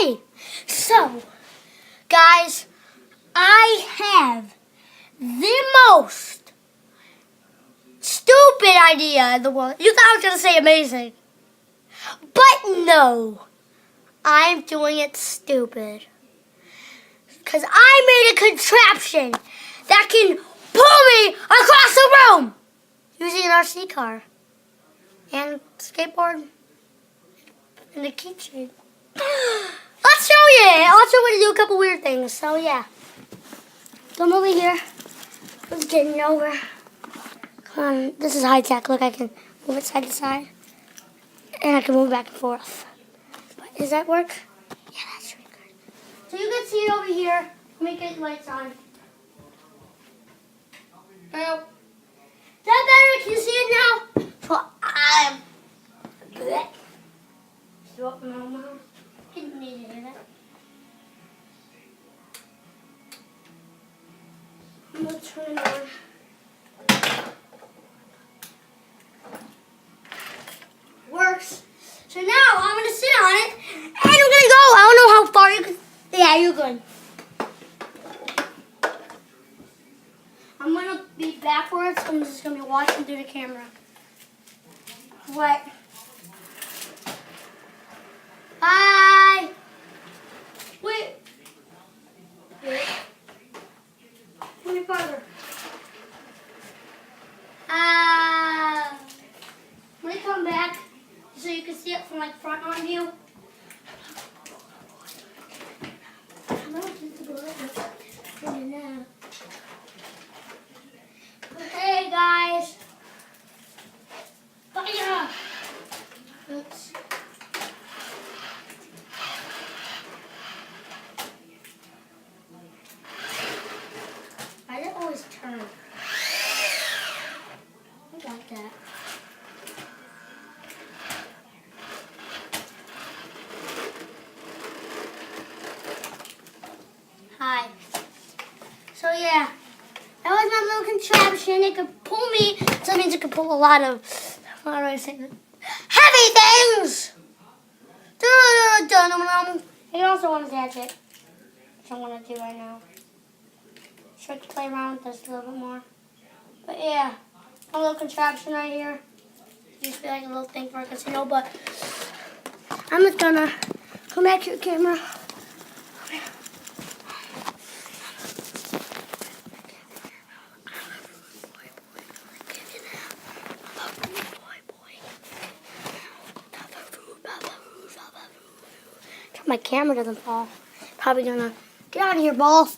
Okay, so, guys, I have the most stupid idea in the world. You thought I was going to say amazing. But no, I'm doing it stupid. Because I made a contraption that can pull me across the room using an RC car and skateboard and a keychain. Let's show you. Also, we're going to do a couple weird things. So, yeah. Come over here. Let's get it over. Come on. This is high tech. Look, I can move it side to side. And I can move back and forth. But does that work? Yeah, that's really good. So, you can see it over here. Let me get the lights on. Now, is that better? Can you see it now? So, I'm good. So, Mama. Didn't need to hear that. I'm going to turn it on. Works. So now I'm going to sit on it and I'm going to go. I don't know how far you can. Yeah, you're good. I'm going to be backwards. I'm just going to be watching through the camera. What? Bye. Wait. Wait. Let me farther. Let me come back so you can see it from like front on view. Hey guys. Fire. Oops. Why did it always turn? I got that. Hi. So yeah, that was my little contraption. It could pull me. So that means it could pull a lot of, how do I say that? Heavy things! I can also want to attach it, which I want to do right now. So I can play around with this a little bit more. But yeah, a little contraption right here. Used to be like a little thing for a casino, but I'm just gonna come back to your camera. My camera doesn't fall. Probably gonna get out of here, ball.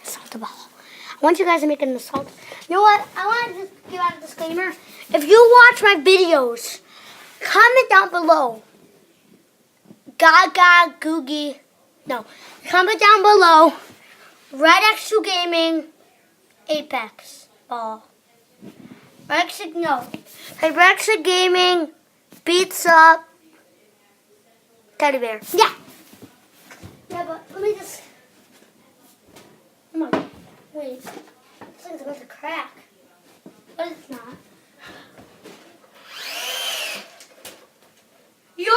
Assault the ball. I want you guys to make an assault. You know what? I want to just give out a disclaimer. If you watch my videos, comment down below. Gaga Googie. No. Comment down below. Red X2 Gaming Apex ball. Red X2 Gaming beats up Teddy bear. Yeah. Yeah, but let me just. Come on. Wait. This thing's about to crack. But it's not. You're.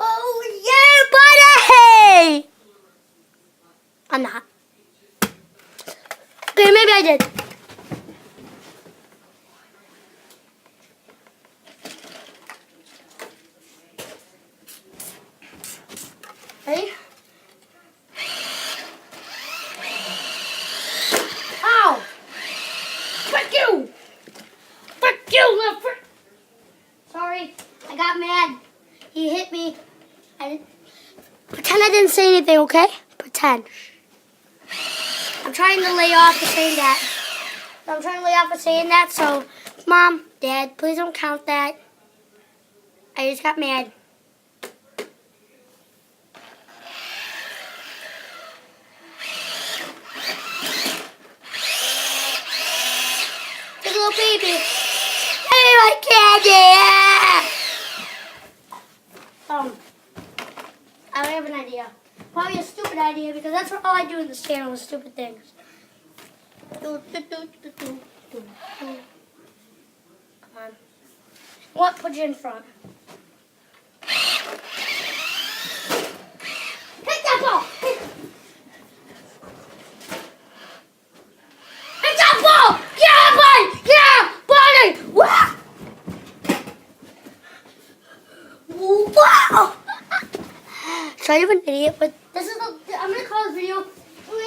Oh, yeah, buddy! I'm not. Okay, maybe I did. Ready? Ow! Frick you! Frick you, little frick! Sorry, I got mad. He hit me. Pretend I didn't say anything, okay? Pretend. I'm trying to lay off of saying that. So, Mom, Dad, please don't count that. I just got mad. Big little baby. Hey, my candy! I have an idea. Probably a stupid idea because that's what all I do in this channel is stupid things. Come on. What? Put you in front. Hit that ball! Hit that ball! Yeah, buddy! Yeah, buddy! Wow! Wow! So I'm an idiot, but this is I'm gonna call this video "An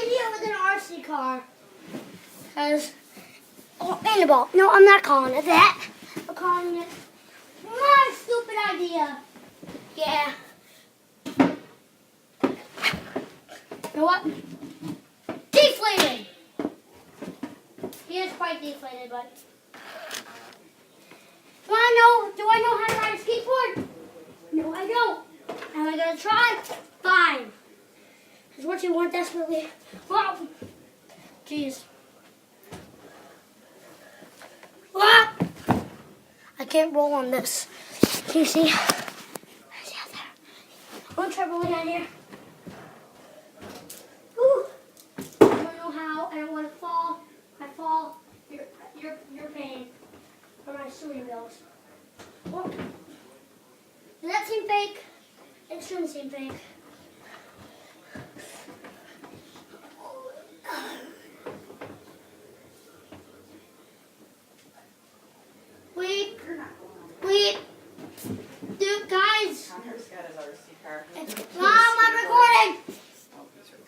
Idiot with an RC Car." Cause and a ball. No, I'm not calling it that. I'm calling it my stupid idea. Yeah. You know what? Deflated. He is quite deflated, but do I know how to ride a skateboard? No, I don't. Am I gonna try? Fine. Because what you want desperately. Wow. Jeez. Ah! I can't roll on this. Can you see? There's out there. I'm gonna try rolling down here. Ooh. I don't know how. I don't want to fall. If I fall, you're paying for my sewing bills. Oh. Does that seem fake? It shouldn't seem fake. Wait. Dude, guys. Mom, I'm recording.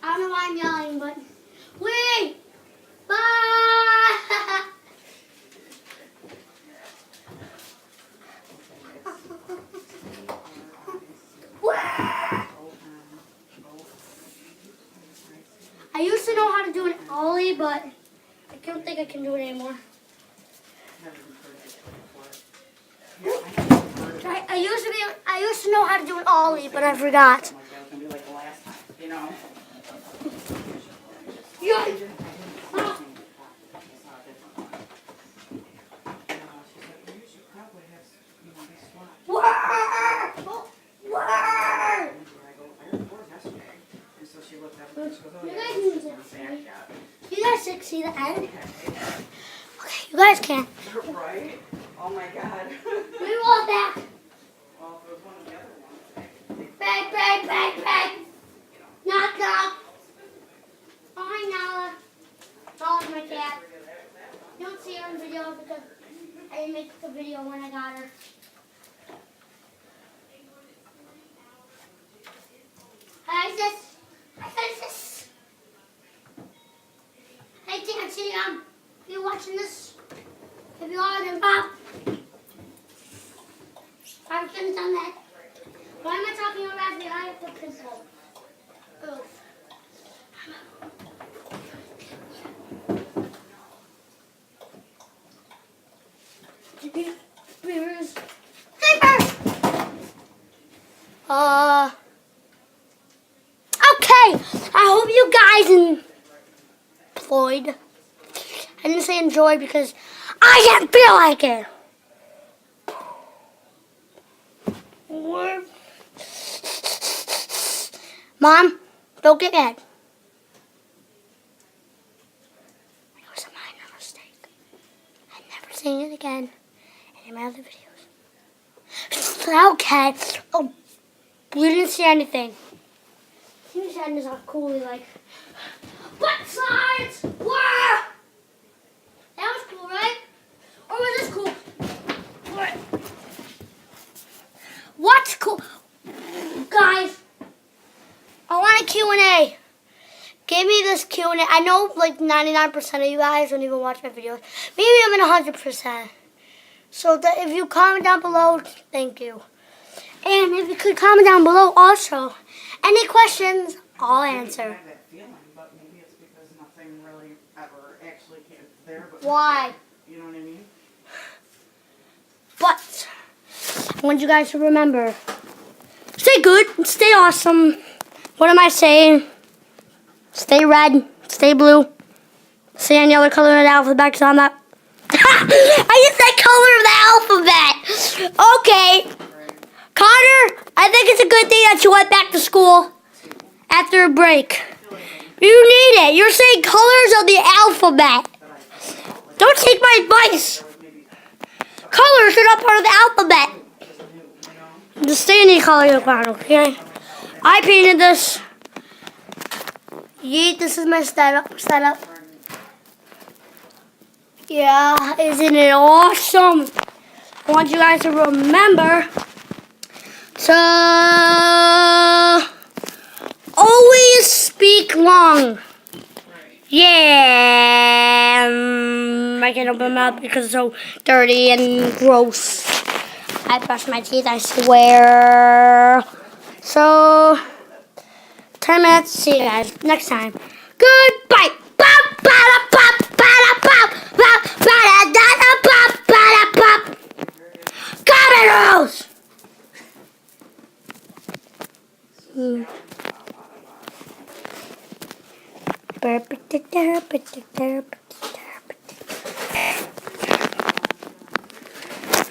I don't know why I'm yelling, but wait. Bye. I used to know how to do an ollie, but I don't think I can do it anymore. I used to know how to do an ollie, but I forgot. Yeah. You guys see the end? Okay, you guys can. Right? Oh my God. We roll back. Well, if it was one of the other ones. Bang. Knock. Oh, hi, Nala. Nala's my cat. You don't see her in video because I didn't make the video when I got her. Hi, sis. Hey, Nancy, if you're watching this, if you are, then Bob. I shouldn't have done that. Why am I talking about the eye of the pencil? Oof. Okay. I hope you guys employed. I didn't say enjoy because I didn't feel like it. Mom, don't get mad. It was a minor mistake. I'm never saying it again in my other videos. Okay. Oh, we didn't see anything. You said it's not cool, like. Butt sides! Wow! That was cool, right? Or was this cool? What? What's cool? Guys, I want a Q&A. Give me this Q&A. I know like 99% of you guys don't even watch my videos. Maybe I'm at 100%. So if you comment down below, thank you. And if you could comment down below also, any questions, I'll answer. I have that feeling, but maybe it's because nothing really ever actually came there. But Why? You know what I mean? But I want you guys to remember, stay good, stay awesome. What am I saying? Stay red, stay blue, stay any other color of the alphabet because I'm not. I used that color of the alphabet. Okay. Connor, I think it's a good thing that you went back to school after a break. You need it. You're saying colors of the alphabet. Don't take my advice. Colors are not part of the alphabet. Just stay any color you want, okay? I painted this. Yeet, this is my setup. Yeah, isn't it awesome? I want you guys to remember to always speak long. Yeah, I can't open my mouth because it's so dirty and gross. I brush my teeth, I swear. So, 10 minutes. See you guys next time. Goodbye. Cameros!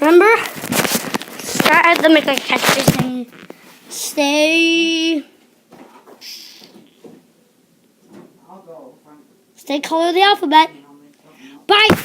Remember? Start at the make like catches and stay color of the alphabet. Bye.